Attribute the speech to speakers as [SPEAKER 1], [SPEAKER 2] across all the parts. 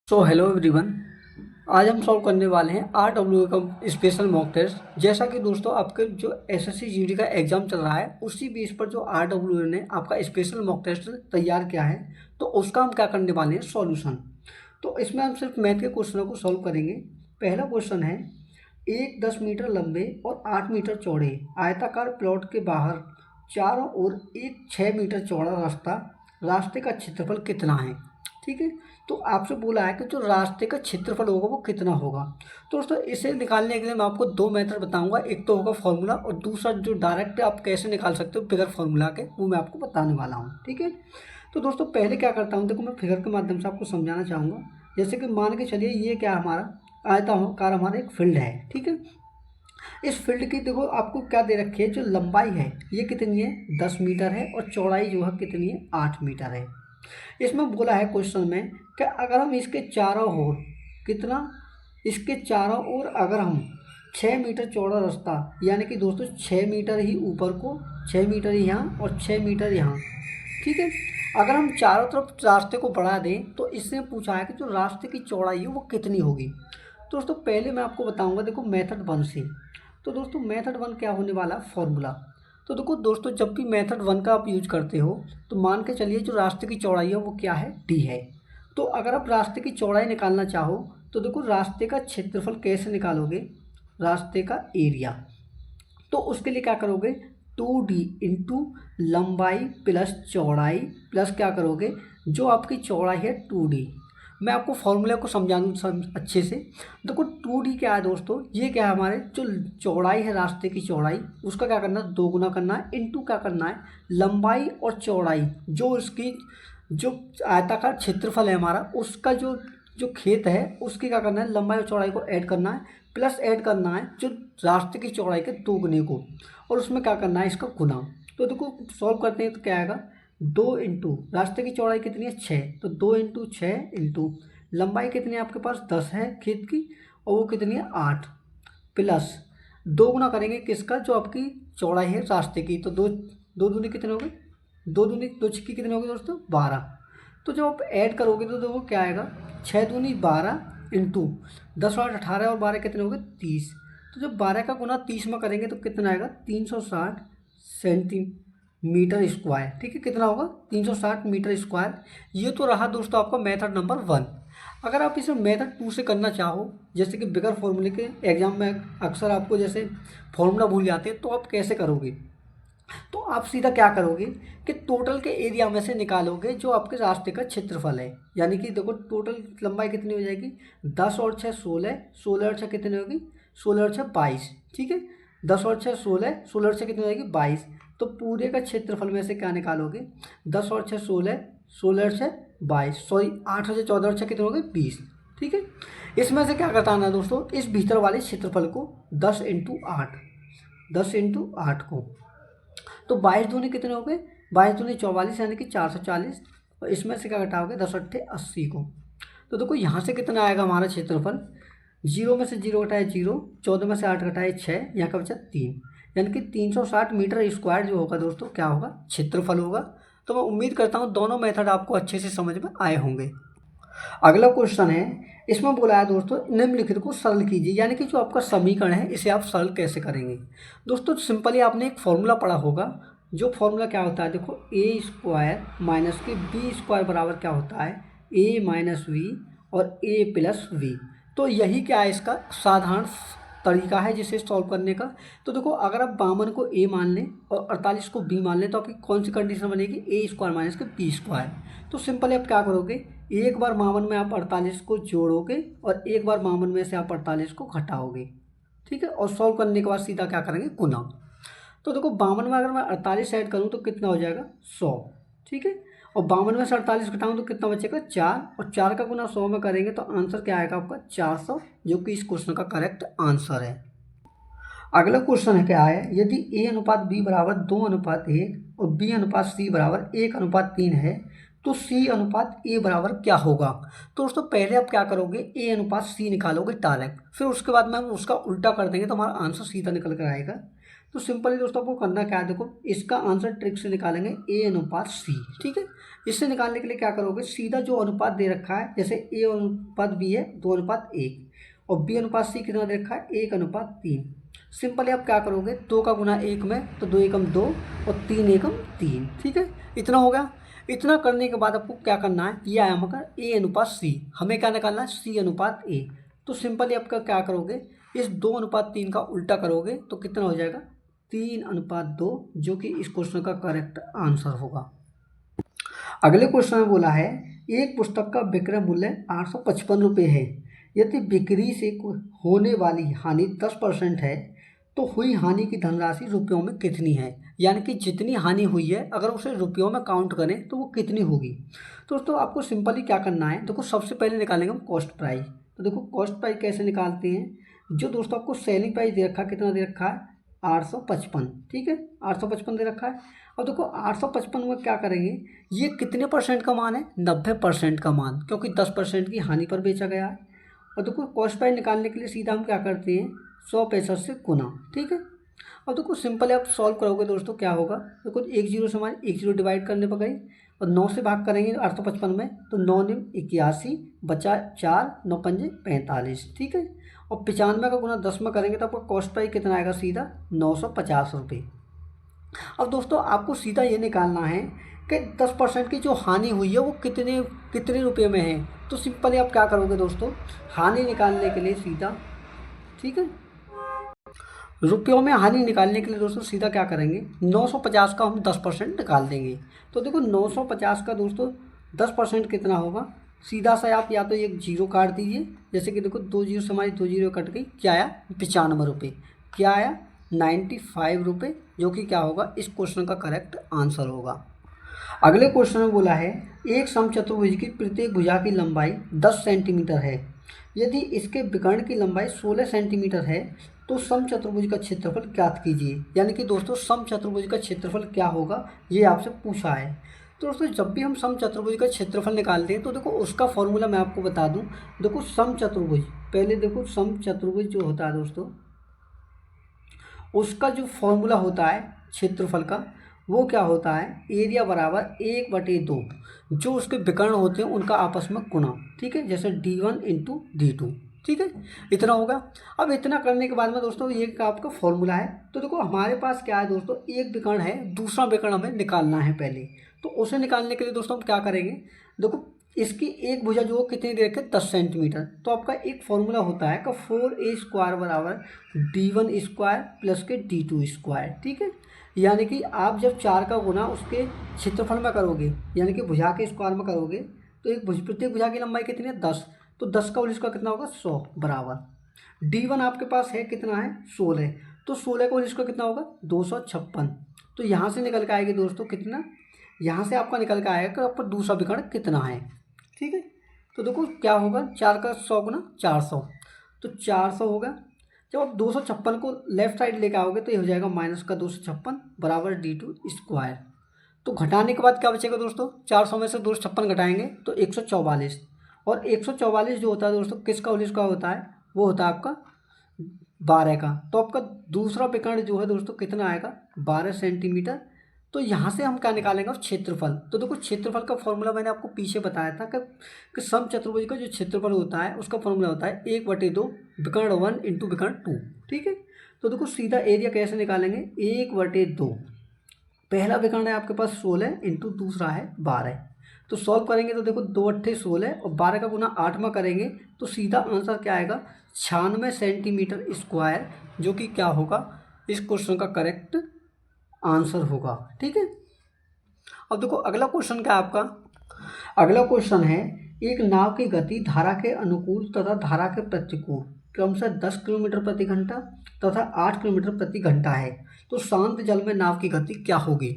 [SPEAKER 1] Hello everyone. आज हम solve करने वाले हैं RWA का स्पेशल मॉक टेस्ट। जैसा कि दोस्तों आपके जो SSC GD का एग्जाम चल रहा है उसी बेस पर जो RWA ने आपका स्पेशल मॉक टेस्ट तैयार किया है तो उसका हम क्या करने वाले हैं, सॉल्यूशन। तो इसमें हम सिर्फ मैथ के क्वेश्चनों को सॉल्व करेंगे। पहला क्वेश्चन है, एक 10 मीटर लंबे और 8 मीटर चौड़े आयताकार प्लॉट के बाहर चारों ओर एक 6 मीटर चौड़ा रास्ते का क्षेत्रफल कितना है। ठीक है, तो आपसे बोला है कि जो रास्ते का क्षेत्रफल होगा वो कितना होगा। तो दोस्तों इसे निकालने के लिए मैं आपको दो मेथड बताऊंगा। एक तो होगा फॉर्मूला और दूसरा जो डायरेक्ट आप कैसे निकाल सकते हो बिगर फॉर्मूला के, वो मैं आपको बताने वाला हूँ। ठीक है, तो दोस्तों पहले क्या करता हूँ, देखो मैं फिगर के माध्यम से आपको समझाना चाहूँगा। जैसे कि मान के चलिए ये क्या हमारा आयताकार हमारा एक फील्ड है। ठीक है, इस फील्ड की देखो आपको क्या दे रखी है, जो लंबाई है ये कितनी है 10 मीटर है और चौड़ाई जो है कितनी है 8 मीटर है। इसमें बोला है क्वेश्चन में कि अगर हम इसके चारों ओर कितना, इसके चारों ओर अगर हम 6 मीटर चौड़ा रास्ता, यानी कि दोस्तों 6 मीटर ही ऊपर को, 6 मीटर ही यहाँ और 6 मीटर यहाँ। ठीक है, अगर हम चारों तरफ रास्ते को बढ़ा दें तो इससे पूछा है कि जो रास्ते की चौड़ाई है वो कितनी होगी। तो दोस्तों पहले मैं आपको बताऊंगा, देखो मेथड 1 से। तो दोस्तों मेथड 1 क्या होने वाला, फॉर्मूला। तो देखो दोस्तों जब भी मेथड 1 का आप यूज करते हो तो मान के चलिए जो रास्ते की चौड़ाई है वो क्या है, डी है। तो अगर आप रास्ते की चौड़ाई निकालना चाहो तो देखो रास्ते का क्षेत्रफल कैसे निकालोगे, रास्ते का एरिया। तो उसके लिए क्या करोगे, 2D इंटू लंबाई प्लस चौड़ाई प्लस क्या करोगे, जो आपकी चौड़ाई है 2D। मैं आपको फॉर्मूले को समझा दूँ अच्छे से। देखो 2D क्या है दोस्तों, ये क्या है हमारे जो चौड़ाई है रास्ते की चौड़ाई, उसका क्या करना है, दोगुना करना है, इंटू क्या करना है लंबाई और चौड़ाई, जो इसकी जो आयताकार क्षेत्रफल है हमारा उसका जो जो खेत है उसकी क्या करना है, लंबाई और चौड़ाई को ऐड करना है, प्लस ऐड करना है जो रास्ते की चौड़ाई के दोगुने को, और उसमें क्या करना है इसका गुना। तो देखो सॉल्व करते हैं तो क्या आएगा, 2 इंटू रास्ते की चौड़ाई कितनी है 6, तो 2 इंटू 6 इंटू लंबाई कितनी है आपके पास 10 है खेत की, और वो कितनी है 8, प्लस दो गुना करेंगे किसका, जो आपकी चौड़ाई है रास्ते की। तो दो दो दूनी कितने हो गए, दो दूनी दो छिक्की कितने हो गए दोस्तों 12। तो जब आप ऐड करोगे तो देखो क्या आएगा, 6 दूनी 12 इंटू 10 और 18 और 12 कितने हो गए 30। तो जब 12 का गुना 30 में करेंगे तो कितना आएगा 360 सेंटीमीटर स्क्वायर। ठीक है, कितना होगा 360 मीटर स्क्वायर। ये तो रहा दोस्तों आपका मेथड नंबर 1। अगर आप इसे मेथड 2 से करना चाहो, जैसे कि बिगर फॉर्मूले के एग्जाम में अक्सर आपको जैसे फॉर्मूला भूल जाते हैं, तो आप कैसे करोगे, तो आप सीधा क्या करोगे कि टोटल के एरिया में से निकालोगे जो आपके रास्ते का क्षेत्रफल है। यानी कि देखो टोटल लंबाई कितनी हो जाएगी 10 और 6 16, 16 और 6 कितनी होगी, 16 और 6 22। ठीक है, 10 और 6 16, 16 और 6 कितनी हो जाएगी 22। तो पूरे का क्षेत्रफल में से क्या निकालोगे, 10 और 6 16, 16 और 6 22, सॉरी 8 और 6 14 और 6 कितने हो गए 20। ठीक है, इसमें से क्या करना है दोस्तों, इस भीतर वाले क्षेत्रफल को 10 इंटू 8, 10 इंटू 8 को, तो 22 दूनी कितने हो गए, 22 दूनी 44 यानी कि 440, और इसमें से क्या घटाओगे 10 अट्ठे 80 को। तो देखो यहाँ से कितना आएगा हमारा क्षेत्रफल, 0 में से 0 घटाए 0, 14 में से 8 घटाए 6, यहाँ का बचा 3, यानी कि 360 मीटर स्क्वायर जो होगा दोस्तों क्या होगा, क्षेत्रफल होगा। तो मैं उम्मीद करता हूँ दोनों मेथड आपको अच्छे से समझ में आए होंगे। अगला क्वेश्चन है, इसमें बोला है दोस्तों निम्नलिखित को सरल कीजिए, यानी कि जो आपका समीकरण है इसे आप सरल कैसे करेंगे। दोस्तों सिंपली आपने एक फॉर्मूला पढ़ा होगा, जो फॉर्मूला क्या होता है, देखो ए स्क्वायर माइनस के बी स्क्वायर बराबर क्या होता है, ए माइनस वी और ए प्लस वी। तो यही क्या है इसका साधारण तरीका है जिसे सॉल्व करने का। तो देखो अगर आप 52 को ए मान लें और 48 को बी मान लें तो आपकी कौन सी कंडीशन बनेगी, ए स्क्वायर माइनस के बी स्क्वायर। तो सिंपली आप क्या करोगे, एक बार 52 में आप 48 को जोड़ोगे और एक बार 52 में से आप 48 को घटाओगे। ठीक है, और सॉल्व करने के बाद सीधा क्या करेंगे, गुना। तो देखो 52 में अगर मैं 48 ऐड करूँ तो कितना हो जाएगा 100। ठीक है, और 52 में से 48 घटाऊँ तो कितना बचेगा 4, और 4 का गुना 100 में करेंगे तो आंसर क्या आएगा आपका 400, जो कि इस क्वेश्चन का करेक्ट आंसर है। अगला क्वेश्चन है क्या है, यदि ए अनुपात बी बराबर 2 अनुपात 1 और बी अनुपात सी बराबर 1 अनुपात 3 है तो सी अनुपात ए बराबर क्या होगा। तो दोस्तों पहले आप क्या करोगे, ए अनुपात सी निकालोगे डायरेक्ट, फिर उसके बाद में हम उसका उल्टा कर देंगे तो हमारा आंसर सीधा निकल कर आएगा। तो सिंपली दोस्तों आपको करना क्या है, देखो इसका आंसर ट्रिक से निकालेंगे A अनुपात C, ठीक है। इससे निकालने के लिए क्या करोगे, सीधा जो अनुपात दे रखा है, जैसे A अनुपात B है 2:1 और B अनुपात C कितना दे रखा है 1:3। सिंपली आप क्या करोगे, 2 का गुना 1 में तो 2 एकम 2 और 3 एकम 3, ठीक है। इतना हो गया। इतना करने के बाद आपको क्या करना है, ये आया मगर A अनुपात C, हमें क्या निकालना है C अनुपात A। तो सिंपली आपका क्या करोगे, इस 2:3 का उल्टा करोगे तो कितना हो जाएगा 3:2, जो कि इस क्वेश्चन का करेक्ट आंसर होगा। अगले क्वेश्चन में बोला है एक पुस्तक का विक्रय मूल्य 855 रुपये है। यदि बिक्री से होने वाली हानि 10% है तो हुई हानि की धनराशि रुपयों में कितनी है, यानी कि जितनी हानि हुई है अगर उसे रुपयों में काउंट करें तो वो कितनी होगी। तो दोस्तों आपको सिंपली क्या करना है, देखो सबसे पहले निकालेंगे हम कॉस्ट प्राइस। तो देखो कॉस्ट प्राइस कैसे निकालते हैं, जो दोस्तों आपको सेलिंग प्राइस दे रखा है, कितना दे रखा है 855, ठीक है 855 दे रखा है। अब देखो 855 में क्या करेंगे, ये कितने परसेंट का मान है 90% का मान, क्योंकि 10% की हानि पर बेचा गया है। और देखो कॉस्ट प्राइस निकालने के लिए सीधा हम क्या करते हैं 100 से गुना, ठीक है। और देखो सिंपल आप सॉल्व करोगे दोस्तों क्या होगा, देखो एक जीरो से हमारे एक जीरो डिवाइड करने पर गई और 9 से भाग करेंगे 855 में तो 9 9 81 बचा 4 9 5 45, ठीक है। और 95 का गुना 10 में करेंगे तो आपका कॉस्ट प्राइस कितना आएगा सीधा 950 रुपये। अब दोस्तों आपको सीधा ये निकालना है कि 10% की जो हानि हुई है वो कितने कितने रुपये में है। तो सिंपली आप क्या करोगे दोस्तों, हानि निकालने के लिए सीधा, ठीक है, रुपयों में हानि निकालने के लिए दोस्तों सीधा क्या करेंगे 950 का हम 10% निकाल देंगे। तो देखो 950 का दोस्तों 10% कितना होगा, सीधा सा आप या तो एक जीरो काट दीजिए, जैसे कि देखो 2 जीरो से हमारी 2 जीरो कट गई, क्या आया 95 रुपये, क्या आया 95 रुपये, जो कि क्या होगा इस क्वेश्चन का करेक्ट आंसर होगा। अगले क्वेश्चन में बोला है एक समचतुर्भुज की प्रत्येक भुजा की लंबाई 10 सेंटीमीटर है। यदि इसके विकर्ण की लंबाई 16 सेंटीमीटर है तो समचतुर्भुज का क्षेत्रफल ज्ञात कीजिए। यानी कि दोस्तों समचतुर्भुज का क्षेत्रफल क्या होगा ये आपसे पूछा है। तो दोस्तों जब भी हम समचतुर्भुज का क्षेत्रफल निकालते हैं तो देखो उसका फॉर्मूला मैं आपको बता दूं। देखो समचतुर्भुज, पहले देखो समचतुर्भुज जो होता है दोस्तों उसका जो फॉर्मूला होता है क्षेत्रफल का वो क्या होता है, एरिया बराबर 1/2, जो उसके विकर्ण होते हैं उनका आपस में गुणा, ठीक है, जैसे D1 × D2, ठीक है। इतना होगा। अब इतना करने के बाद में दोस्तों ये का आपका फॉर्मूला है। तो देखो हमारे पास क्या है दोस्तों, एक विकर्ण है, दूसरा विकर्ण हमें निकालना है पहले। तो उसे निकालने के लिए दोस्तों हम क्या करेंगे, देखो इसकी एक भुजा जो कितनी दे रखे 10 सेंटीमीटर, तो आपका एक फॉर्मूला होता है का 4a² बराबर D1² प्लस के D2², ठीक है। यानी कि आप जब 4 का गुना उसके क्षेत्रफल में करोगे, यानी कि भुजा के स्क्वायर में करोगे, तो एक प्रत्येक भुजा की लंबाई कितनी है 10, तो 10 का होल स्क्वायर कितना होगा 100 बराबर D1 आपके पास है कितना है 16, तो 16 का होल स्क्वायर कितना होगा 256। तो यहाँ से निकल के आएगी दोस्तों कितना, यहाँ से आपका निकल के आएगा कि आपका दूसरा विकर्ण कितना है, ठीक है। तो देखो क्या होगा 4 का 100 गुना 400, तो 400 होगा। जब आप 256 को लेफ्ट साइड लेके आओगे तो ये हो जाएगा -256 बराबर D2²। तो घटाने के बाद क्या बचेगा दोस्तों, 400 में से 256 घटाएंगे तो 144, और 144 जो होता है दोस्तों किसका होल स्क्वायर होता है, वो होता है आपका 12 का। तो आपका दूसरा विकर्ण जो है दोस्तों कितना आएगा 12 सेंटीमीटर। तो यहाँ से हम क्या निकालेंगे क्षेत्रफल। तो देखो क्षेत्रफल का फॉर्मूला मैंने आपको पीछे बताया था कि समचतुर्भुज का जो क्षेत्रफल होता है उसका फॉर्मूला होता है 1/2 विकर्ण 1 × विकर्ण 2, ठीक है। तो देखो सीधा एरिया कैसे निकालेंगे 1/2, पहला विकर्ण है आपके पास 16 इंटू दूसरा है 12। तो सॉल्व करेंगे तो देखो 2 8 16 और 12 का गुना 8 में करेंगे तो सीधा आंसर क्या आएगा 96 सेंटीमीटर स्क्वायर, जो कि क्या होगा इस क्वेश्चन का करेक्ट आंसर होगा, ठीक है। अब देखो अगला क्वेश्चन क्या है आपका, अगला क्वेश्चन है एक नाव की गति धारा के अनुकूल तथा धारा के प्रतिकूल क्रमशः 10 किलोमीटर प्रति घंटा तथा 8 किलोमीटर प्रति घंटा है, तो शांत जल में नाव की गति क्या होगी।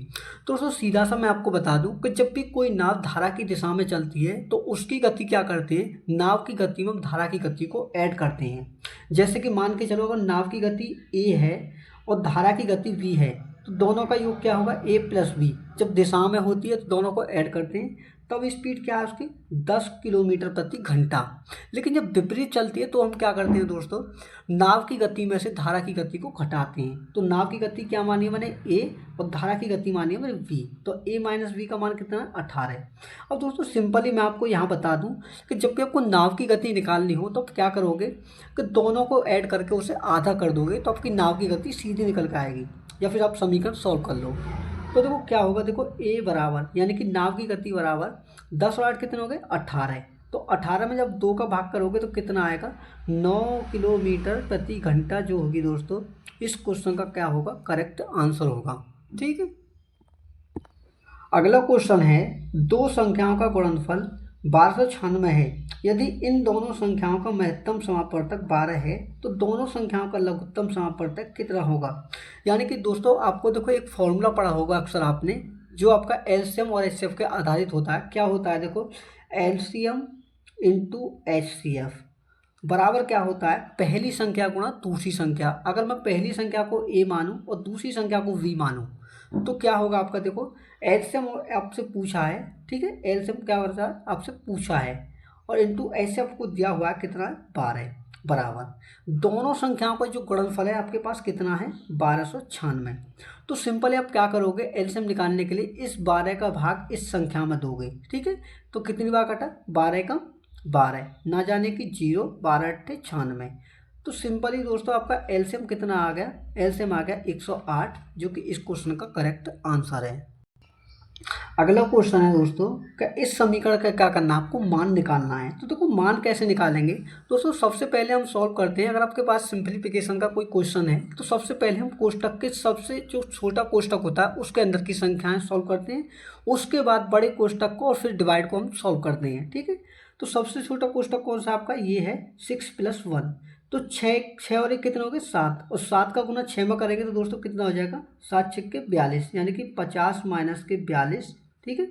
[SPEAKER 1] तो दोस्तों सीधा सा मैं आपको बता दूं कि जब भी कोई नाव धारा की दिशा में चलती है तो उसकी गति क्या करते हैं, नाव की गति में धारा की गति को ऐड करते हैं। जैसे कि मान के चलो अगर नाव की गति a है और धारा की गति v है तो दोनों का योग क्या होगा a + v, जब दिशा में होती है तो दोनों को ऐड करते हैं तब स्पीड क्या है उसकी 10 किलोमीटर प्रति घंटा। लेकिन जब विपरीत चलती है तो हम क्या करते हैं दोस्तों, नाव की गति में से धारा की गति को घटाते हैं। तो नाव की गति क्या मानी है मैंने ए, और धारा की गति मानी है मैंने वी। तो ए माइनस वी का मान कितना है 18। अब दोस्तों सिंपली मैं आपको यहाँ बता दूँ कि जब भी आपको नाव की गति निकालनी हो तो आप क्या करोगे कि दोनों को ऐड करके उसे आधा कर दोगे तो आपकी नाव की गति सीधी निकल के आएगी, या फिर आप समीकरण सॉल्व कर लो। तो देखो क्या होगा, देखो ए बराबर यानी कि नाव की गति बराबर 10 और 8 कितने हो गए 18। तो 18 में जब 2 का भाग करोगे तो कितना आएगा 9 किलोमीटर प्रति घंटा, जो होगी दोस्तों इस क्वेश्चन का क्या होगा करेक्ट आंसर होगा। ठीक है, अगला क्वेश्चन है दो संख्याओं का गुणनफल 1296 है। यदि इन दोनों संख्याओं का महत्तम समापवर्तक 12 है तो दोनों संख्याओं का लघुत्तम समापवर्तक कितना होगा। यानी कि दोस्तों आपको देखो एक फॉर्मूला पढ़ा होगा अक्सर आपने, जो आपका एलसीएम और एचसीएफ के आधारित होता है। क्या होता है देखो, एलसीएम इंटू एचसीएफ बराबर क्या होता है पहली संख्या गुणा दूसरी संख्या। अगर मैं पहली संख्या को ए मानूं और दूसरी संख्या को वी मानूं तो क्या होगा आपका, देखो एलसीएम आपसे पूछा है, ठीक है, एलसीएम क्या करता है आपसे पूछा है, और इंटू एचसीएफ को दिया हुआ है कितना है 12 बराबर दोनों संख्याओं का जो गुणनफल है आपके पास कितना है 1296। तो सिंपली आप क्या करोगे, एलसीएम निकालने के लिए इस 12 का भाग इस संख्या में दोगे। ठीक है, तो कितनी बार कटा 12 का 12, ना जाने की 0, 12 अट्ठे 96। तो सिंपली दोस्तों आपका एलसीएम कितना आ गया, एलसीएम आ गया 108, जो कि इस क्वेश्चन का करेक्ट आंसर है। अगला क्वेश्चन है दोस्तों क्या इस समीकरण का क्या करना है, आपको मान निकालना है। तो देखो मान कैसे निकालेंगे दोस्तों, सबसे पहले हम सॉल्व करते हैं। अगर आपके पास सिंप्लीफिकेशन का कोई क्वेश्चन है तो सबसे पहले हम कोष्टक के सबसे जो छोटा कोष्टक होता है उसके अंदर की संख्याएं सॉल्व करते हैं, उसके बाद बड़े कोष्टक को और फिर डिवाइड को हम सॉल्व करते हैं। ठीक है, तो सबसे छोटा कोष्टक कौन सा आपका, ये है 6 + 1। तो 6 और 1 कितना हो गए 7, और 7 का गुना 6 में करेंगे तो दोस्तों कितना हो जाएगा 7 × 6 = 42, यानी कि 50 - के 42। ठीक है,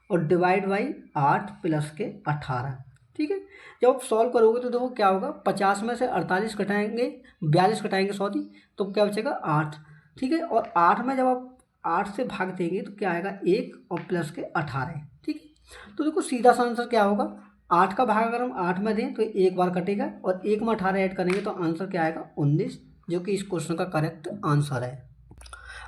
[SPEAKER 1] और डिवाइड बाई 8 + के 18। ठीक है, जब आप सॉल्व करोगे तो देखो क्या होगा, 50 में से 48 घटाएंगे 42 घटाएंगे सॉरी, तो क्या बचेगा 8। ठीक है, और 8 में जब आप 8 से भाग देंगे तो क्या आएगा 1 और प्लस के 18। ठीक है, तो देखो सीधा सा आंसर क्या होगा, 8 का भाग अगर हम 8 में दें तो एक बार कटेगा, और 1 में 18 ऐड करेंगे तो आंसर क्या आएगा 19, जो कि इस क्वेश्चन का करेक्ट आंसर है।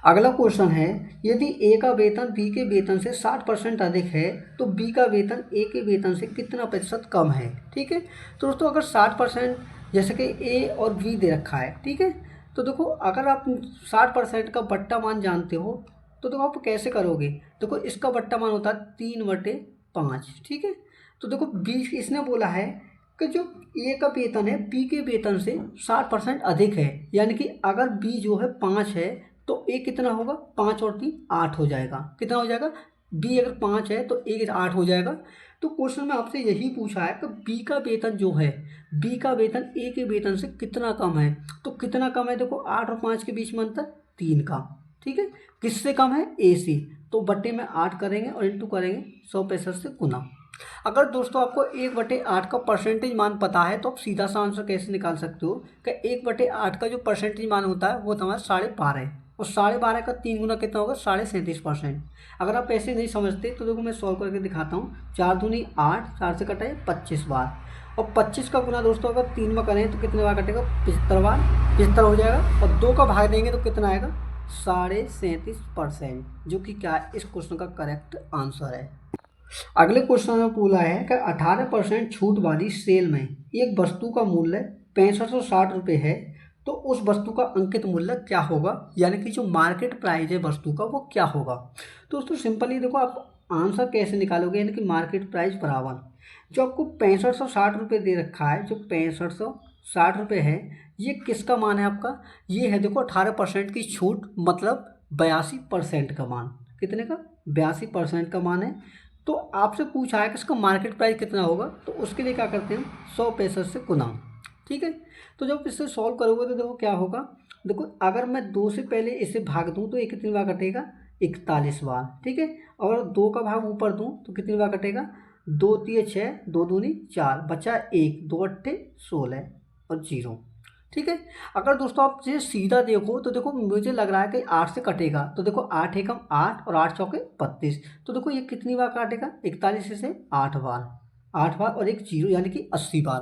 [SPEAKER 1] अगला क्वेश्चन है यदि ए का वेतन बी के वेतन से 60% अधिक है तो बी का वेतन ए के वेतन से कितना प्रतिशत कम है। ठीक है, तो दोस्तों अगर 60% जैसे कि ए और बी दे रखा है, ठीक है, तो देखो अगर आप 60% का बट्टा मान जानते हो तो देखो आप कैसे करोगे, देखो इसका बट्टा मान होता है 3/5। ठीक है, तो देखो बी इसने बोला है कि जो ए का वेतन है बी के वेतन से 60% अधिक है, यानी कि अगर बी जो है 5 है तो ए कितना होगा 5 और 3 8 हो जाएगा। कितना हो जाएगा, बी अगर 5 है तो ए 8 हो जाएगा। तो क्वेश्चन में आपसे यही पूछा है कि बी का वेतन जो है, बी का वेतन ए के वेतन से कितना कम है। तो कितना कम है, देखो 8 और 5 के बीच में अंतर 3 का। ठीक है, किससे कम है, ए से। तो बट्टे में 8 करेंगे और इंटू करेंगे 165 से गुना। अगर दोस्तों आपको 1/8 का परसेंटेज मान पता है तो आप सीधा सा आंसर कैसे निकाल सकते हो कि 1/8 का जो परसेंटेज मान होता है वो तुम्हारा 12.5, और 12.5 का 3 गुना कितना होगा 37.5%। अगर आप ऐसे नहीं समझते तो देखो मैं सॉल्व करके दिखाता हूँ। 4 दूनी 8, 4 से कटाए 25 बार, और 25 का गुना दोस्तों अगर 3 में करें तो कितने बार कटेगा 75 बार, 75 हो जाएगा, और 2 का भाग देंगे तो कितना आएगा 37.5%, जो कि क्या है इस क्वेश्चन का करेक्ट आंसर है। अगले क्वेश्चन में पूछा है कि 18% छूट वाली सेल में एक वस्तु का मूल्य 6560 रुपये है तो उस वस्तु का अंकित मूल्य क्या होगा, यानी कि जो मार्केट प्राइस है वस्तु का वो क्या होगा। तो दोस्तों सिंपली देखो आप आंसर कैसे निकालोगे, यानी कि मार्केट प्राइस बराबर जो आपको 6560 रुपये दे रखा है, जो 6560 रुपये है ये किसका मान है आपका, ये है देखो 18% की छूट, मतलब 82% का मान। कितने का 82% का मान है। तो आपसे पूछा है कि इसका मार्केट प्राइस कितना होगा, तो उसके लिए क्या करते हैं 165 से गुना। ठीक है, तो जब इससे सॉल्व करोगे तो देखो क्या होगा, देखो अगर मैं 2 से पहले इसे भाग दूं तो ये कितनी बार कटेगा 41 बार। ठीक है, और 2 का भाग ऊपर दूं तो कितनी बार कटेगा 2 × 3 = 6, 2 दूनी 4, बचा 1, 2 × 8 = 16 और 0। ठीक है। अगर दोस्तों आप ये सीधा देखो तो देखो मुझे लग रहा है कि 8 से कटेगा, तो देखो 8 एकम 8 और 8 चौके 32, तो देखो ये कितनी बार काटेगा, 41 से 8 बार, 8 बार और एक जीरो यानी कि 80 बार।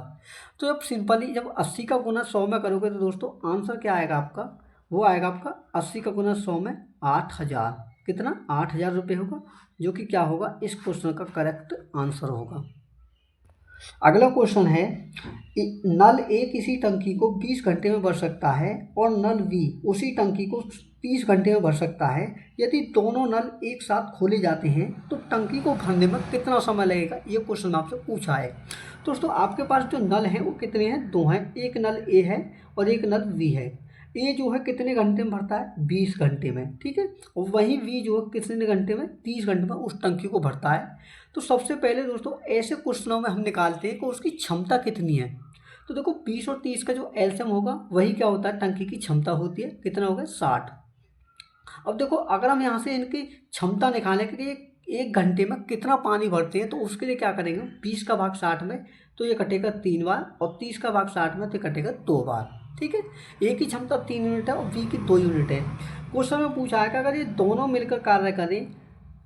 [SPEAKER 1] तो जब सिंपली जब 80 का गुना 100 में करोगे तो दोस्तों आंसर क्या आएगा आपका, वो आएगा आपका 80 का गुना 100 में 8000, कितना 8000 रुपये होगा, जो कि क्या होगा इस क्वेश्चन का करेक्ट आंसर होगा। अगला क्वेश्चन है, नल ए किसी टंकी को 20 घंटे में भर सकता है और नल बी उसी टंकी को 30 घंटे में भर सकता है। यदि दोनों नल एक साथ खोले जाते हैं तो टंकी को भरने में कितना समय लगेगा, ये क्वेश्चन आपसे पूछा है। दोस्तों आपके पास जो नल हैं वो कितने हैं, दो हैं, एक नल ए है और एक नल बी है। ए जो है कितने घंटे में भरता है, 20 घंटे में, ठीक है, और वहीं बी जो है कितने घंटे में, 30 घंटे में उस टंकी को भरता है। तो सबसे पहले दोस्तों ऐसे क्वेश्चनों में हम निकालते हैं कि उसकी क्षमता कितनी है। तो देखो 20 और 30 का जो एलसीएम होगा वही क्या होता है, टंकी की क्षमता होती है, कितना होगा 60। अब देखो अगर हम यहाँ से इनकी क्षमता निकालने के लिए एक घंटे में कितना पानी भरते हैं, तो उसके लिए क्या करेंगे, 20 का भाग 60 में तो ये कटेगा 3 बार और 30 का भाग 60 में तो ये कटेगा 2 बार, ठीक है। ए की क्षमता 3 यूनिट है और बी की 2 यूनिट है। क्वेश्चन में पूछा है कि अगर ये दोनों मिलकर कार्य करें,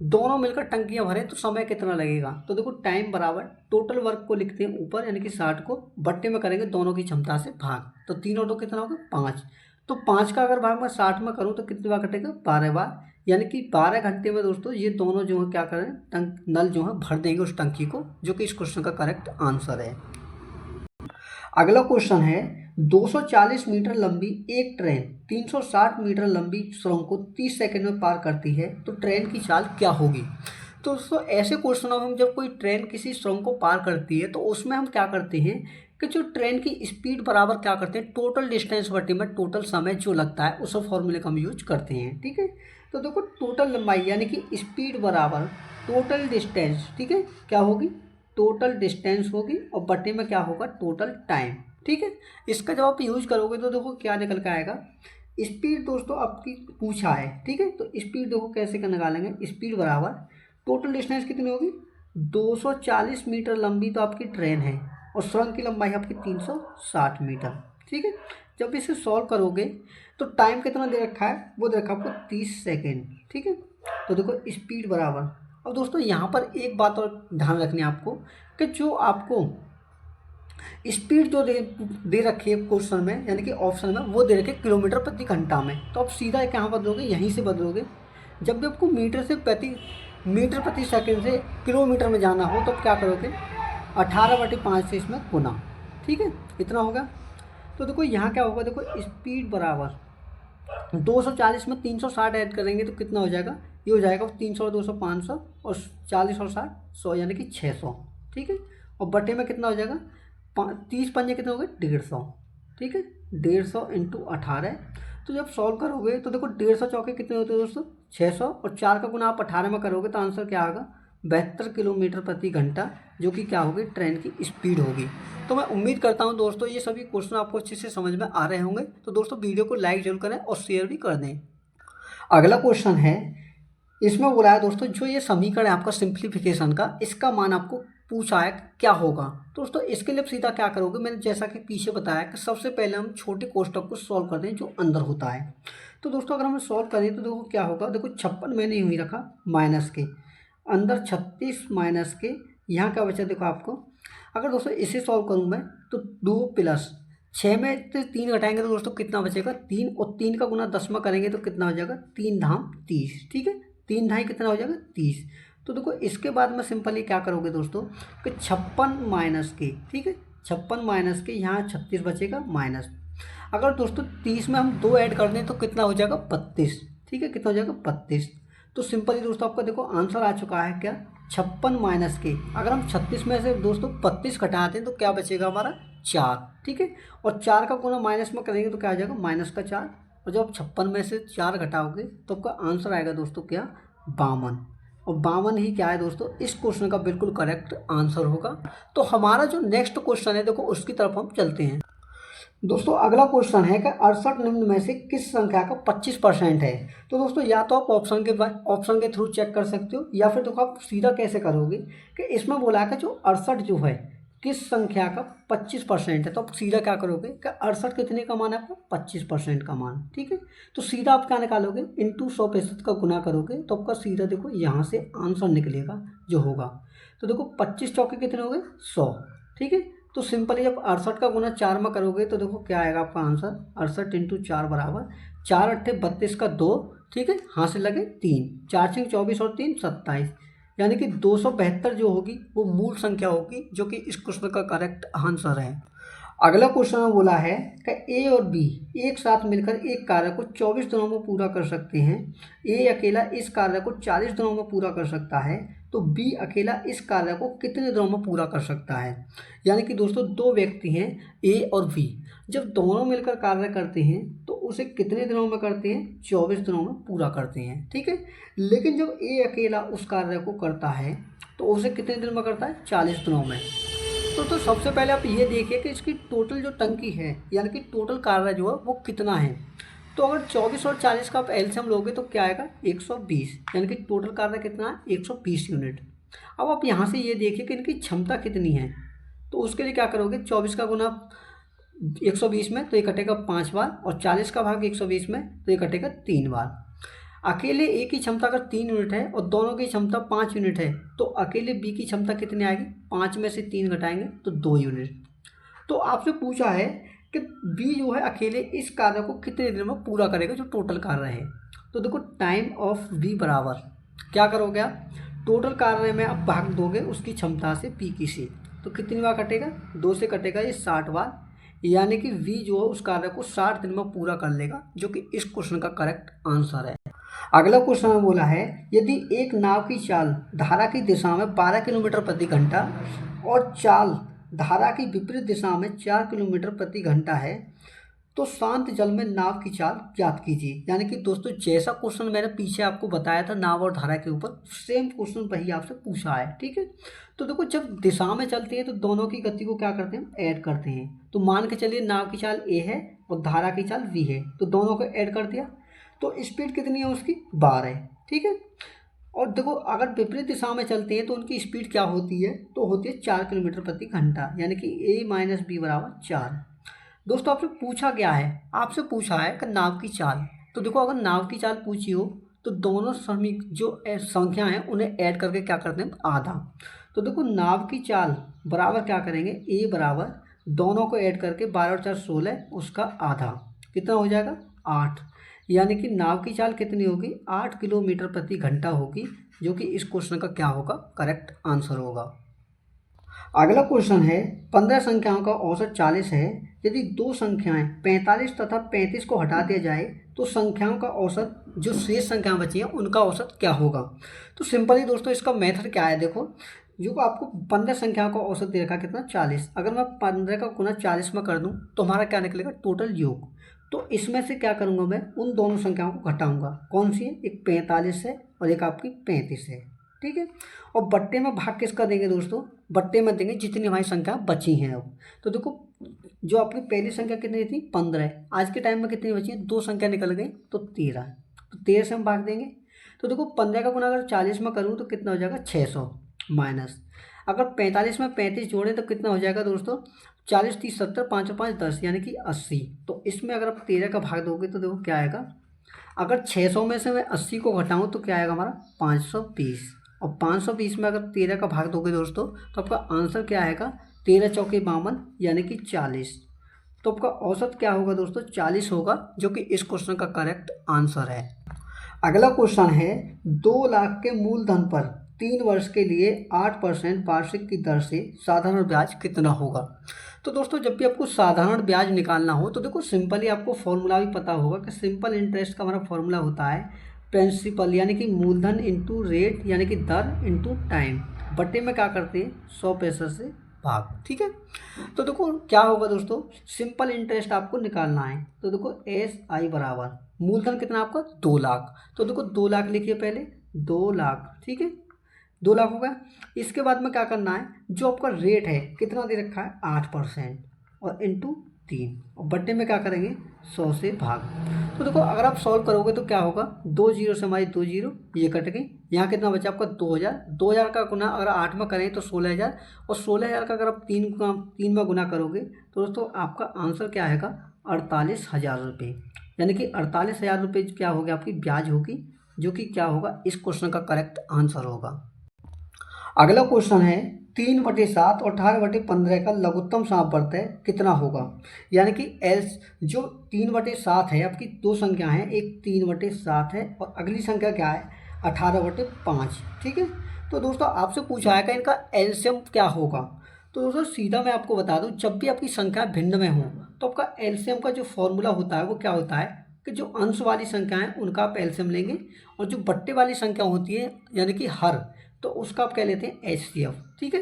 [SPEAKER 1] दोनों मिलकर टंकियां भरें तो समय कितना लगेगा। तो देखो टाइम बराबर टोटल वर्क को लिखते हैं ऊपर यानी कि 60 को बट्टे में करेंगे दोनों की क्षमता से भाग, तो 3 और 2 कितना होगा 5। तो 5 का अगर भाग मैं 60 में करूँ तो कितनी बार कटेगा, 12 बार, यानी कि 12 घंटे में दोस्तों ये दोनों जो है क्या करें, नल जो है भर देंगे उस टंकी को, जो कि इस क्वेश्चन का करेक्ट आंसर है। अगला क्वेश्चन है, 240 मीटर लंबी एक ट्रेन 360 मीटर लंबी सुरंग को 30 सेकंड में पार करती है, तो ट्रेन की चाल क्या होगी। तो दोस्तों ऐसे क्वेश्चनों में जब कोई ट्रेन किसी सुरंग को पार करती है तो उसमें हम क्या करते हैं कि जो ट्रेन की स्पीड बराबर क्या करते हैं, टोटल डिस्टेंस बटे में टोटल समय जो लगता है उस फॉर्मूले का हम यूज करते हैं, ठीक है। तो देखो टोटल लंबाई यानी कि स्पीड बराबर टोटल डिस्टेंस, ठीक है, क्या होगी, टोटल डिस्टेंस होगी और बटे में क्या होगा, टोटल टाइम, ठीक है। इसका जब आप यूज करोगे तो देखो क्या निकल के आएगा, स्पीड दोस्तों आपकी पूछा है, ठीक है, तो स्पीड देखो कैसे का निकालेंगे, स्पीड बराबर टोटल डिस्टेंस कितनी होगी, 240 मीटर लंबी तो आपकी ट्रेन है और सुरंग की लंबाई आपकी 360 मीटर, ठीक है। जब इसे सॉल्व करोगे तो टाइम कितना दे रखा है, वो दे रखा है आपको 30 सेकेंड, ठीक है। तो देखो स्पीड बराबर, अब दोस्तों यहाँ पर एक बात और ध्यान रखनी है आपको कि जो आपको स्पीड जो दे रखी है क्वेश्चन में यानी कि ऑप्शन में, वो दे रखे किलोमीटर प्रति घंटा में, तो आप सीधा कहाँ बदलोगे, यहीं से बदलोगे। जब भी आपको मीटर प्रति सेकंड से किलोमीटर में जाना हो तो आप क्या करोगे, 18/5 से इसमें गुना, ठीक है, इतना होगा। तो देखो यहाँ क्या होगा, देखो स्पीड बराबर 240 में 360 ऐड करेंगे तो कितना हो जाएगा, ये हो जाएगा 300 और 200 500 और 40 और 60 100 यानी कि 600, ठीक है। और बटे में कितना हो जाएगा, 30 पंजे कितने हो गए 150, ठीक है, 150 इंटू 18। तो जब सॉल्व करोगे तो देखो 150 चौके कितने होते हैं दोस्तों 600 और 4 का गुना आप 18 में करोगे तो आंसर क्या होगा, 72 किलोमीटर प्रति घंटा, जो कि क्या होगी, ट्रेन की स्पीड होगी। तो मैं उम्मीद करता हूं दोस्तों ये सभी क्वेश्चन आपको अच्छे से समझ में आ रहे होंगे। तो दोस्तों वीडियो को लाइक जरूर करें और शेयर भी कर दें। अगला क्वेश्चन है, इसमें बोला है दोस्तों जो ये समीकरण है आपका सिंप्लीफिकेशन का, इसका मान आपको पूछा है क्या होगा। तो दोस्तों इसके लिए सीधा क्या करोगे, मैंने जैसा कि पीछे बताया कि सबसे पहले हम छोटे कोष्टक को सॉल्व करते हैं जो अंदर होता है। तो दोस्तों अगर हम सॉल्व करें तो देखो क्या होगा, देखो 56 मैंने यूँ ही रखा माइनस के अंदर 36 माइनस के, यहाँ क्या बचा देखो आपको, अगर दोस्तों इसे सॉल्व करूँ मैं तो 2 प्लस 6 में से 3 घटाएंगे तो दोस्तों कितना बचेगा 3, और 3 का गुना 10 में करेंगे तो कितना हो जाएगा 3 धाम 30, ठीक है, 3 ढाई कितना हो जाएगा 30। तो देखो इसके बाद में सिंपली क्या करोगे दोस्तों कि 56 माइनस के, ठीक है, 56 माइनस के, यहाँ 36 बचेगा माइनस। अगर दोस्तों 30 में हम 2 ऐड कर दें तो कितना हो जाएगा 32, ठीक है, कितना हो जाएगा 32। तो सिंपली दोस्तों आपका देखो आंसर आ चुका है क्या, 56 माइनस के, अगर हम 36 में से दोस्तों 32 घटाते हैं तो क्या बचेगा हमारा 4, ठीक है, और 4 का गुना माइनस में करेंगे तो क्या आ जाएगा माइनस का 4, और जब आप 56 में से 4 घटाओगे तो आपका आंसर आएगा दोस्तों क्या 52, और 52 ही क्या है दोस्तों इस क्वेश्चन का बिल्कुल करेक्ट आंसर होगा। तो हमारा जो नेक्स्ट क्वेश्चन है देखो उसकी तरफ हम चलते हैं। दोस्तों अगला क्वेश्चन है कि 68 निम्न में से किस संख्या का 25% है। तो दोस्तों या तो आप ऑप्शन के थ्रू चेक कर सकते हो, या फिर देखो आप सीधा कैसे करोगे कि इसमें बोला है कि जो 68 जो है किस संख्या का 25% है, तो आप सीधा क्या करोगे कि 68 कितने का मान है आपका 25% का मान, ठीक है। तो सीधा आप क्या निकालोगे, इंटू 100% का गुना करोगे तो आपका सीधा देखो यहाँ से आंसर निकलेगा जो होगा। तो देखो 25 चौके कितने हो गए 100, ठीक है। तो सिंपली जब 68 का गुना 4 में करोगे तो देखो क्या आएगा आपका आंसर, 68 इंटू 4 बराबर 4 अट्ठे 32 का 2, ठीक है, हाथ से लगे 3, 4 छः 24 और 3 27, यानी कि 272 जो होगी वो मूल संख्या होगी, जो कि इस क्वेश्चन का करेक्ट आंसर है। अगला क्वेश्चन में बोला है कि ए और बी एक साथ मिलकर एक कार्य को 24 दिनों में पूरा कर सकते हैं। ए अकेला इस कार्य को 40 दिनों में पूरा कर सकता है, तो बी अकेला इस कार्य को कितने दिनों में पूरा कर सकता है। यानी कि दोस्तों दो व्यक्ति हैं ए और बी, जब दोनों मिलकर कार्य करते हैं तो उसे कितने दिनों में करते हैं, 24 दिनों में पूरा करते हैं, ठीक है। लेकिन जब ए अकेला उस कार्य को करता है तो उसे कितने दिन में करता है, 40 दिनों में। तो सबसे पहले आप ये देखिए कि इसकी टोटल जो टंकी है, यानी कि टोटल कार्य जो है वो कितना है। तो अगर 24 और 40 का आप एलसीएम लोगे तो क्या आएगा 120, यानी कि टोटल कार्य कितना है 120 यूनिट। अब आप यहाँ से ये देखिए कि इनकी क्षमता कितनी है। तो उसके लिए क्या करोगे, 24 का गुना 120 में तो ये कटेगा 5 बार, और 40 का भाग 120 में तो ये कटेगा 3 बार। अकेले ए की क्षमता अगर 3 यूनिट है और दोनों की क्षमता 5 यूनिट है, तो अकेले बी की क्षमता कितनी आएगी, 5 में से 3 घटाएंगे तो 2 यूनिट। तो आपसे पूछा है कि बी जो है अकेले इस कार्य को कितने दिन में पूरा करेगा, जो टोटल कार्य है। तो देखो टाइम ऑफ बी बराबर क्या करोगे आप, टोटल कार्य में आप भाग दोगे उसकी क्षमता से पी की से, तो कितनी बार कटेगा, 2 से कटेगा ये 60 बार, यानी कि वी जो है उस कार्य को 60 दिन में पूरा कर लेगा, जो कि इस क्वेश्चन का करेक्ट आंसर है। अगला क्वेश्चन में बोला है यदि एक नाव की चाल धारा की दिशा में 12 किलोमीटर प्रति घंटा और चाल धारा की विपरीत दिशा में 4 किलोमीटर प्रति घंटा है, तो शांत जल में नाव की चाल ज्ञात कीजिए। यानी कि दोस्तों जैसा क्वेश्चन मैंने पीछे आपको बताया था नाव और धारा के ऊपर, सेम क्वेश्चन वही आपसे पूछा है, ठीक है। तो देखो जब दिशा में चलते हैं तो दोनों की गति को क्या करते हैं, ऐड करते हैं। तो मान के चलिए नाव की चाल ए है और धारा की चाल वी है, तो दोनों को ऐड कर दिया, तो स्पीड कितनी है उसकी 12 है, ठीक है। और देखो अगर विपरीत दिशा में चलते हैं तो उनकी स्पीड क्या होती है, तो होती है 4 किलोमीटर प्रति घंटा, यानी कि ए माइनस बी बराबर 4। दोस्तों आपसे पूछा गया है, आपसे पूछा है कि नाव की चाल। तो देखो अगर नाव की चाल पूछी हो तो दोनों समीक जो संख्या हैं उन्हें ऐड करके क्या करते हैं, आधा। तो देखो नाव की चाल बराबर क्या करेंगे, ए बराबर दोनों को ऐड करके 12 और 4 16, उसका आधा कितना हो जाएगा 8, यानी कि नाव की चाल कितनी होगी 8 किलोमीटर प्रति घंटा होगी, जो कि इस क्वेश्चन का क्या होगा, करेक्ट आंसर होगा। अगला क्वेश्चन है 15 संख्याओं का औसत 40 है, यदि दो संख्याएं 45 तथा 35 को हटा दिया जाए तो संख्याओं का औसत जो शेष संख्याएं बची हैं उनका औसत क्या होगा। तो सिंपली दोस्तों इसका मेथड क्या है, देखो जो आपको 15 संख्याओं का औसत दे रखा कितना 40, अगर मैं 15 का गुना 40 में कर दूं तो हमारा क्या निकलेगा टोटल योग। तो इसमें से क्या करूंगा मैं, उन दोनों संख्याओं को घटाऊंगा, कौन सी है, एक 45 है और एक आपकी 35 है, ठीक है। और बट्टे में भाग किसका देंगे दोस्तों, बट्टे में देंगे जितनी हमारी संख्या बची हैं अब। तो देखो जो आपकी पहली संख्या कितनी थी 15, आज के टाइम में कितनी बची है, दो संख्या निकल गई तो 13, तो 13 से हम भाग देंगे। तो देखो 15 का गुना अगर 40 में करूँ तो कितना हो जाएगा 600, माइनस अगर 45 में 35 जोड़ें तो कितना हो जाएगा दोस्तों, 40 30 70 5 और 5 10, यानी कि 80। तो इसमें अगर आप 13 का भाग दोगे तो देखो क्या आएगा, अगर 600 में से मैं 80 को घटाऊँ तो क्या आएगा हमारा 520, और 520 में अगर 13 का भाग दोगे दोस्तों तो आपका आंसर क्या आएगा, 13 चौके 52, यानी कि 40। तो आपका औसत क्या होगा दोस्तों 40 होगा, जो कि इस क्वेश्चन का करेक्ट आंसर है। अगला क्वेश्चन है 2 लाख के मूलधन पर 3 वर्ष के लिए 8% वार्षिक की दर से साधारण ब्याज कितना होगा। तो दोस्तों जब भी आपको साधारण ब्याज निकालना हो तो देखो सिंपली आपको फॉर्मूला भी पता होगा कि सिंपल इंटरेस्ट का हमारा फॉर्मूला होता है प्रिंसिपल, यानी कि मूलधन इंटू रेट, यानी कि दर इंटू टाइम, बटे में क्या करते हैं 100 से भाग, ठीक है। तो देखो क्या होगा दोस्तों, सिंपल इंटरेस्ट आपको निकालना है। तो देखो एस आई बराबर मूलधन कितना आपका 2 लाख, तो देखो 2 लाख लिखिए पहले, 2 लाख, ठीक है, 2 लाख हो गया। इसके बाद में क्या करना है, जो आपका रेट है कितना दे रखा है 8% और इंटू 3, और बट्टे में क्या करेंगे 100 से भाग। तो देखो अगर आप सॉल्व करोगे तो क्या होगा, 2 जीरो से हमारी 2 जीरो ये कट गई, यहाँ कितना बचा आपका 2000, 2000 का गुना अगर 8 में करें तो 16,000, और 16,000 का अगर आप 3 में गुना करोगे तो दोस्तों आपका आंसर क्या आएगा 48,000 रुपये। यानी कि 48,000 रुपये क्या हो गया, आपकी ब्याज होगी, जो कि क्या होगा, इस क्वेश्चन का करेक्ट आंसर होगा। अगला क्वेश्चन है 3/7 और 18/15 का लघुत्तम समापवर्त कितना होगा। यानी कि एल्स जो 3/7 है, आपकी दो संख्या हैं, एक 3/7 है और अगली संख्या क्या है 18/5। ठीक है, तो दोस्तों आपसे पूछा है कि इनका एलसीएम क्या होगा। तो दोस्तों सीधा मैं आपको बता दूं, जब भी आपकी संख्या भिन्न में हो तो आपका एलसीएम का जो फॉर्मूला होता है वो क्या होता है कि जो अंश वाली संख्या है उनका आप एलसीएम लेंगे, और जो बट्टे वाली संख्या होती है यानी कि हर, तो उसका आप कह लेते हैं एचसीएफ। ठीक है,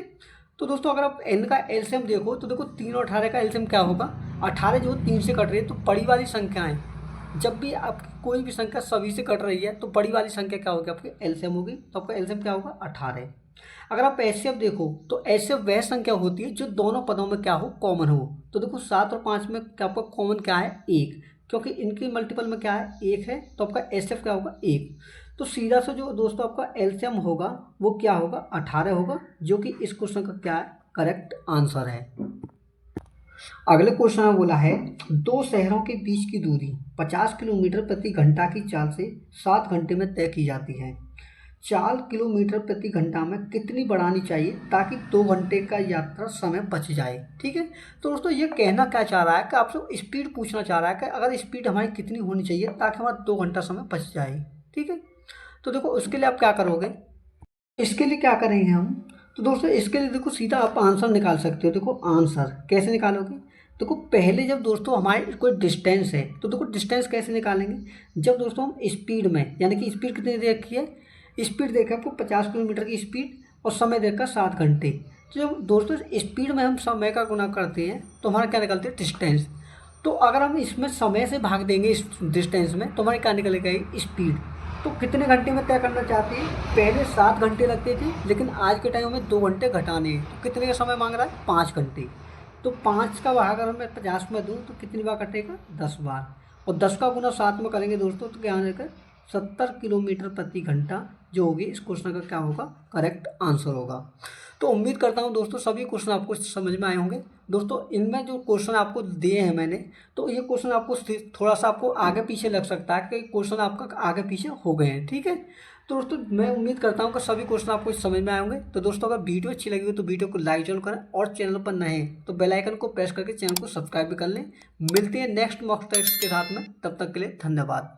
[SPEAKER 1] तो दोस्तों अगर आप एन का एलसीएम देखो तो देखो 3 और 18 का एलसीएम क्या होगा, 18 जो 3 से कट रही है, तो बड़ी वाली संख्याएं, जब भी आपकी कोई भी संख्या सभी से कट रही है तो बड़ी वाली संख्या क्या होगी, आपकी एलसीएम होगी, तो आपका एलसीएम क्या होगा 18। अगर आप एचसीएफ देखो तो एचसीएफ वह संख्या होती है जो दोनों पदों में क्या हो, कॉमन हो। तो देखो 7 और 5 में क्या आपका कॉमन क्या है, 1, क्योंकि इनके मल्टीपल में क्या है 1 है, तो आपका एचसीएफ क्या होगा 1। तो सीधा से जो दोस्तों आपका एलसीएम होगा वो क्या होगा 18 होगा, जो कि इस क्वेश्चन का क्या है, करेक्ट आंसर है। अगले क्वेश्चन में बोला है दो शहरों के बीच की दूरी 50 किलोमीटर प्रति घंटा की चाल से 7 घंटे में तय की जाती है। चाल किलोमीटर प्रति घंटा में कितनी बढ़ानी चाहिए ताकि 2 घंटे का यात्रा समय बच जाए। ठीक है, तो दोस्तों ये कहना क्या चाह रहा है कि आपसे स्पीड पूछना चाह रहा है कि अगर स्पीड हमारी कितनी होनी चाहिए ताकि हमारा 2 घंटा समय बच जाए। ठीक है, तो देखो उसके लिए आप क्या करोगे, इसके लिए क्या करेंगे हम, तो दोस्तों इसके लिए देखो सीधा आप आंसर निकाल सकते हो। देखो आंसर कैसे निकालोगे, देखो पहले जब दोस्तों हमारे कोई डिस्टेंस है तो देखो डिस्टेंस कैसे निकालेंगे, जब दोस्तों हम स्पीड में, यानी कि स्पीड कितनी दे रखी है, स्पीड देखा आपको 50 किलोमीटर की स्पीड और समय देखा 7 घंटे। तो जब दोस्तों स्पीड में हम समय का गुना करते हैं तो हमारा क्या निकलते हैं डिस्टेंस। तो अगर हम इसमें समय से भाग देंगे इस डिस्टेंस में तो हमारी क्या निकलेगा स्पीड। तो कितने घंटे में तय करना चाहते हैं, पहले 7 घंटे लगते थे लेकिन आज के टाइम में 2 घंटे घटाने हैं, तो कितने का समय मांग रहा है 5 घंटे। तो 5 का भाग अगर मैं 50 में दूँ तो कितनी बार कटेगा 10 बार, और 10 का गुना 7 में करेंगे दोस्तों तो क्या आएगा 70 किलोमीटर प्रति घंटा, जो होगी इस क्वेश्चन का क्या होगा, करेक्ट आंसर होगा। तो उम्मीद करता हूँ दोस्तों सभी क्वेश्चन आपको समझ में आए होंगे। दोस्तों इनमें जो क्वेश्चन आपको दिए हैं मैंने, तो ये क्वेश्चन आपको थोड़ा सा आपको आगे पीछे लग सकता है कि क्वेश्चन आपका आगे पीछे हो गए हैं। ठीक है, तो दोस्तों मैं उम्मीद करता हूँ कि सभी क्वेश्चन आपको समझ में आए होंगे। तो दोस्तों अगर वीडियो अच्छी लगी हो तो वीडियो को लाइक जरूर करें, और चैनल पर नए हैं तो बेल आइकन को प्रेस करके चैनल को सब्सक्राइब भी कर लें। मिलते हैं नेक्स्ट मॉक टेस्ट के साथ में, तब तक के लिए धन्यवाद।